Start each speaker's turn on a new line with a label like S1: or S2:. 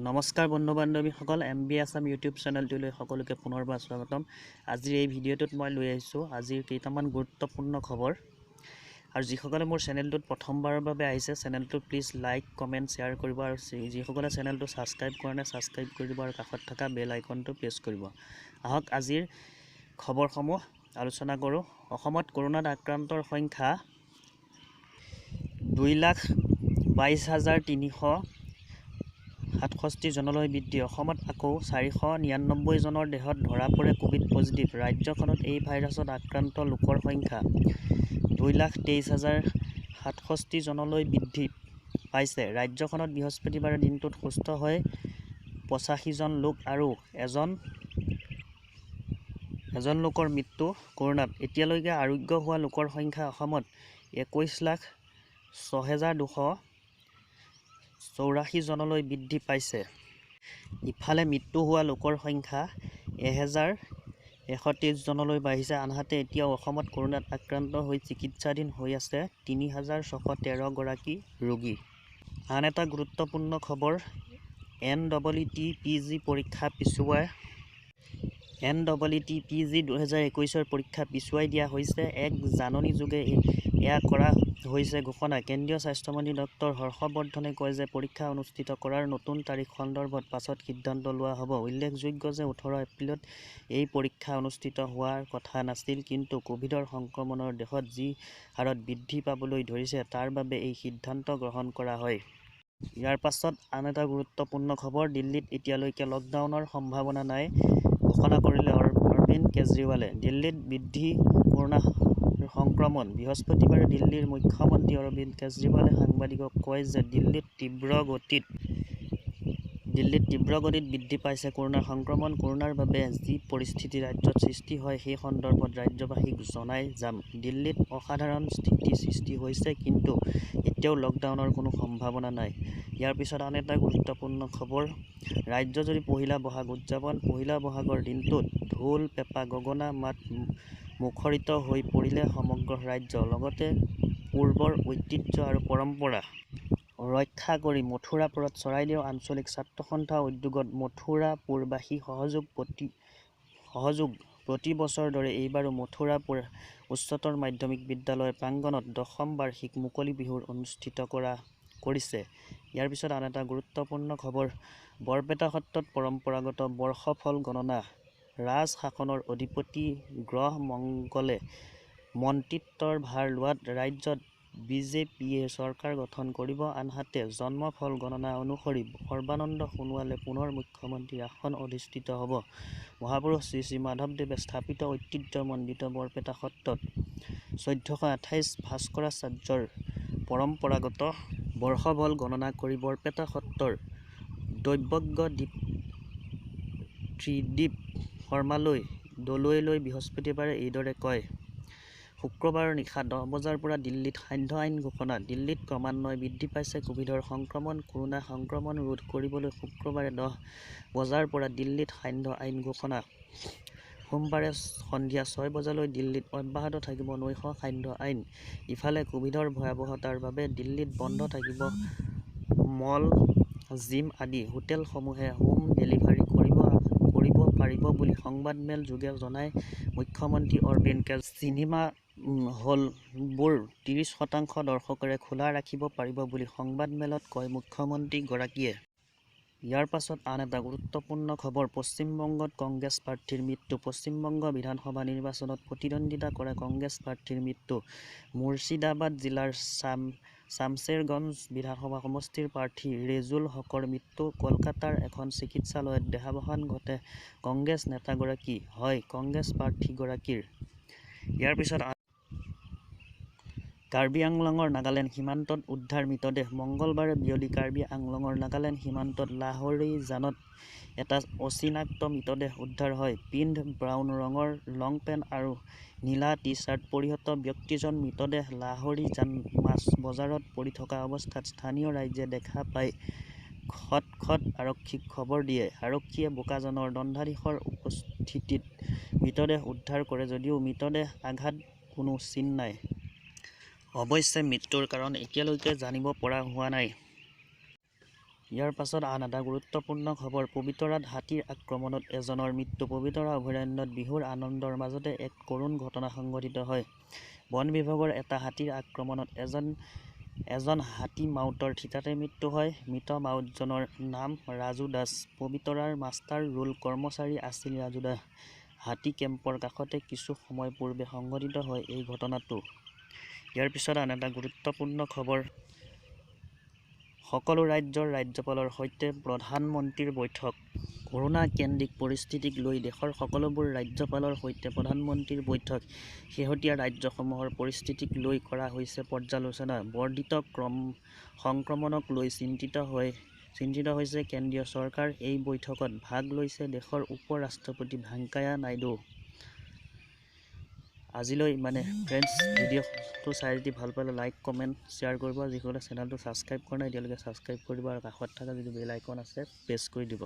S1: নমস্কাৰ বন্ধু বান্ধৱীসকল MB Assam YouTube চেনেলটোলৈ সকলোকে পুনৰবাৰ স্বাগতম। আজিৰ এই ভিডিঅ'টোত মই লৈ আহিছোঁ আজিৰ কেইটামান গুৰুত্বপূৰ্ণ খবৰ। আৰু যিসকলে মোৰ চেনেলটোত প্ৰথমবাৰৰ বাবে আহিছে চেনেলটো প্লিজ লাইক কমেণ্ট শ্বেয়াৰ কৰিব আৰু যিসকলে চেনেলটো ছাবস্ক্ৰাইব কৰা নাই ছাবস্ক্ৰাইব কৰি দিব আৰু কাষত থকা বেল আইকনটো প্ৰেছ কৰিব। আহক আজিৰ খবৰসমূহ আলোচনা কৰোঁ। অসমত কৰোনাত আক্ৰান্তৰ সংখ্যা 2,22,367 জনলৈ বৃদ্ধি। অসমত আকৌ 499 জনৰ দেহত ধৰা পৰে কোভিড পজিটিভ। ৰাজ্যখনত এই ভাইৰাছত আক্ৰান্ত লোকৰ সংখ্যা 2,23,067 জনলৈ বৃদ্ধি পাইছে। ৰাজ্যখনত বৃহস্পতিবাৰে দিনটোত সুস্থ হৈ 85 জন লোক আৰু এজন লোকৰ মৃত্যু কৰোনাত। এতিয়ালৈকে আৰোগ্য হোৱা লোকৰ সংখ্যা অসমত 21,06,284 জনলৈ বৃদ্ধি পাইছে। ইফালে মৃত্যু হোৱা লোকৰ সংখ্যা 1,123 জনলৈ বাঢ়িছে। আনহাতে এতিয়াও অসমত কৰোনাত আক্ৰান্ত হৈ চিকিৎসাধীন হৈ আছে 3,613 গৰাকী ৰোগী। আন এটা গুৰুত্বপূৰ্ণ খবৰ, NEET PG পৰীক্ষা পিছুৱাই। NEET PG 2021 পৰীক্ষা পিছুৱাই দিয়া হৈছে। এক জাননীযোগে এয়া কৰা হৈছে ঘোষণা। কেন্দ্ৰীয় স্বাস্থ্যমন্ত্ৰী ডক্টৰ হৰ্ষবৰ্ধনে কয় যে পৰীক্ষা অনুষ্ঠিত কৰাৰ নতুন তাৰিখ সন্দৰ্ভত পাছত সিদ্ধান্ত লোৱা হ'ব। উল্লেখযোগ্য যে 18 এপ্ৰিলত এই পৰীক্ষা অনুষ্ঠিত হোৱাৰ কথা নাছিল, কিন্তু কোভিডৰ সংক্ৰমণৰ দেশত যি হাৰত বৃদ্ধি পাবলৈ ধৰিছে তাৰ বাবে এই সিদ্ধান্ত গ্ৰহণ কৰা হয়। ইয়াৰ পাছত আন এটা গুৰুত্বপূৰ্ণ খবৰ, দিল্লীত এতিয়ালৈকে লকডাউনৰ সম্ভাৱনা নাই ঘোষণা কৰিলে অৰবিন্দ কেজৰিৱালে। দিল্লীত বৃদ্ধি কৰোনা সংক্ৰমণ। বৃহস্পতিবাৰে দিল্লীৰ মুখ্যমন্ত্ৰী অৰবিন্দ কেজৰিৱালে সাংবাদিকক কয় যে দিল্লীত তীব্ৰ গতিত বৃদ্ধি পাইছে কৰোনাৰ সংক্ৰমণ। কৰোনাৰ বাবে যি পৰিস্থিতি ৰাজ্যত সৃষ্টি হয় সেই সন্দৰ্ভত ৰাজ্যবাসীক জনাই যাম। দিল্লীত অসাধাৰণ স্থিতি সৃষ্টি হৈছে, কিন্তু এতিয়াও লকডাউনৰ কোনো সম্ভাৱনা নাই। ইয়াৰ পিছত আন এটা গুৰুত্বপূৰ্ণ খবৰ, ৰাজ্যজুৰি পহিলা বহাগ উদযাপন। পহিলা বহাগৰ দিনটোত ঢোল পেঁপা গগনা মাত মুখৰিত হৈ পৰিলে সমগ্ৰ ৰাজ্য। লগতে পূৰ্বৰ ঐতিহ্য আৰু পৰম্পৰা ৰক্ষা কৰি মথুৰাপুৰত চৰাইদেউ আঞ্চলিক ছাত্ৰ সন্থা উদ্যোগত মথুৰাপুৰবাসী সহযোগ প্ৰতি বছৰৰ দৰে এইবাৰো মথুৰাপুৰ উচ্চতৰ মাধ্যমিক বিদ্যালয় প্ৰাংগণত 10ম বাৰ্ষিক মুকলি বিহু অনুষ্ঠিত কৰিছে। ইয়াৰ পিছত আন এটা গুৰুত্বপূৰ্ণ খবৰ, বৰপেটা সত্ৰত পৰম্পৰাগত বৰ্ষফল গণনা। ৰাজশাসনৰ অধিপতি গ্ৰহ মংগলে মন্ত্ৰিত্বৰ ভাৰ লোৱাত ৰাজ্যত বিজেপিয়ে চৰকাৰ গঠন কৰিব। আনহাতে জন্মফল গণনা অনুসৰি সৰ্বানন্দ সোণোৱালে পুনৰ মুখ্যমন্ত্ৰীৰ আসন অধিষ্ঠিত হ'ব। মহাপুৰুষ শ্ৰী শ্ৰী মাধৱদেৱে স্থাপিত ঐতিহ্যমণ্ডিত বৰপেটা সত্ৰত 1428 ভাস্কৰাচাৰ্যৰ পৰম্পৰাগত বৰ্ষফল গণনা কৰি বৰপেটা সত্ৰৰ দৈৱজ্ঞ ত্ৰিদীপ শৰ্মালৈ দলৈলৈ বৃহস্পতিবাৰে এইদৰে কয়। শুক্ৰবাৰৰ নিশা 10 বজাৰ পৰা দিল্লীত সান্ধ্য আইন ঘোষণা। দিল্লীত ক্ৰমান্বয়ে বৃদ্ধি পাইছে কোভিডৰ সংক্ৰমণ। কৰোনা সংক্ৰমণ ৰোধ কৰিবলৈ শুক্ৰবাৰে 10 বজাৰ পৰা দিল্লীত সান্ধ্য আইন ঘোষণা। সোমবাৰে সন্ধিয়া 6 বজালৈ দিল্লীত অব্যাহত থাকিব নৈশ সান্ধ্য আইন। ইফালে কোভিডৰ ভয়াৱহতাৰ বাবে দিল্লীত বন্ধ থাকিব মল, জিম আদি। হোটেলসমূহে হোম ডেলিভাৰী কৰিব পাৰিব বুলি সংবাদমেল যোগে জনায় মুখ্যমন্ত্ৰী অৰবিন্দ কেজৰিৱালে। চিনেমা হলবোৰ 30% দৰ্শকেৰে খোলা ৰাখিব পাৰিব বুলি সংবাদমেলত কয় মুখ্যমন্ত্ৰীগৰাকীয়ে। ইয়াৰ পাছত আন এটা গুৰুত্বপূৰ্ণ খবৰ, পশ্চিম বংগত কংগ্ৰেছ প্ৰাৰ্থীৰ মৃত্যু। পশ্চিম বংগ বিধানসভা নিৰ্বাচনত প্ৰতিদ্বন্দ্বিতা কৰা কংগ্ৰেছ প্ৰাৰ্থীৰ মৃত্যু। মুৰ্ছিদাবাদ জিলাৰ শামছেৰগঞ্জ বিধানসভা সমষ্টিৰ প্ৰাৰ্থী ৰেজুল হকৰ মৃত্যু। কলকাতাৰ এখন চিকিৎসালয়ত দেহাৱসান ঘটে কংগ্ৰেছ নেতাগৰাকী হয় কংগ্ৰেছ প্ৰাৰ্থীগৰাকীৰ। ইয়াৰ পিছত কাৰ্বি আংলঙৰ নাগালেণ্ড সীমান্তত উদ্ধাৰ মৃতদেহ। মঙলবাৰে বিয়লি কাৰ্বি আংলঙৰ নাগালেণ্ড সীমান্তত লাহৰীজানত এটা অচিনাক্ত মৃতদেহ উদ্ধাৰ হয়। পিন্ধ ব্ৰাউন ৰঙৰ লং পেণ্ট আৰু নীলা টি-চাৰ্ট পৰিহিত ব্যক্তিজন মৃতদেহ লাহৰীজান মাছ বজাৰত পৰি থকা অৱস্থাত স্থানীয় ৰাইজে দেখা পাই খটখট আৰক্ষীক খবৰ দিয়ে। আৰক্ষীয়ে বোকাজানৰ দণ্ডাধীশৰ উপস্থিতিত মৃতদেহ উদ্ধাৰ কৰে যদিও মৃতদেহ আঘাত কোনো চিন নাই। অৱশ্যে মৃত্যুৰ কাৰণ এতিয়ালৈকে জানিব পৰা হোৱা নাই। ইয়াৰ পাছত আন এটা গুৰুত্বপূৰ্ণ খবৰ। পবিতৰাত হাতীৰ আক্ৰমণত এজনৰ মৃত্যু। পবিতৰা অভয়াৰণ্যত বিহুৰ আনন্দৰ মাজতে এক কৰুণ ঘটনা সংঘটিত হয়। বন বিভাগৰ এটা হাতীৰ আক্ৰমণত এজন হাতী মাউতৰ থিতাতে মৃত্যু হয়। মৃত মাউতজনৰ নাম ৰাজু দাস। পবিতৰাৰ মাষ্টাৰ ৰোল কৰ্মচাৰী আছিল ৰাজু দাস। হাতী কেম্পৰ কাষতে কিছু সময় পূৰ্বে সংঘটিত হয় এই ঘটনাটো। ইয়াৰ পিছত আন এটা গুৰুত্বপূৰ্ণ খবৰ। সকলো ৰাজ্যৰ ৰাজ্যপালৰ সৈতে প্ৰধানমন্ত্ৰীৰ বৈঠক। কৰোনা কেন্দ্ৰিক পৰিস্থিতিক লৈ দেশৰ সকলোবোৰ ৰাজ্যপালৰ সৈতে প্ৰধানমন্ত্ৰীৰ বৈঠক। শেহতীয়া ৰাজ্যসমূহৰ পৰিস্থিতিক লৈ কৰা হৈছে পৰ্যালোচনা। বৰ্ধিত সংক্ৰমণক লৈ চিন্তিত হৈছে কেন্দ্ৰীয় চৰকাৰ। এই বৈঠকত ভাগ লৈছে দেশৰ উপ-ৰাষ্ট্ৰপতি ভেংকায়া নাইডু। আজিলৈ ইমানে ফ্ৰেণ্ডছ। ভিডিঅ'টো চাই যদি ভাল পালে লাইক কমেণ্ট শ্বেয়াৰ কৰিব। যিসকলে চেনেলটো ছাবস্ক্ৰাইব কৰা নাই এতিয়ালৈকে ছাবস্ক্ৰাইব কৰি দিব আৰু কাষত থকা যিটো বেল আইকন আছে প্ৰেছ কৰি দিব।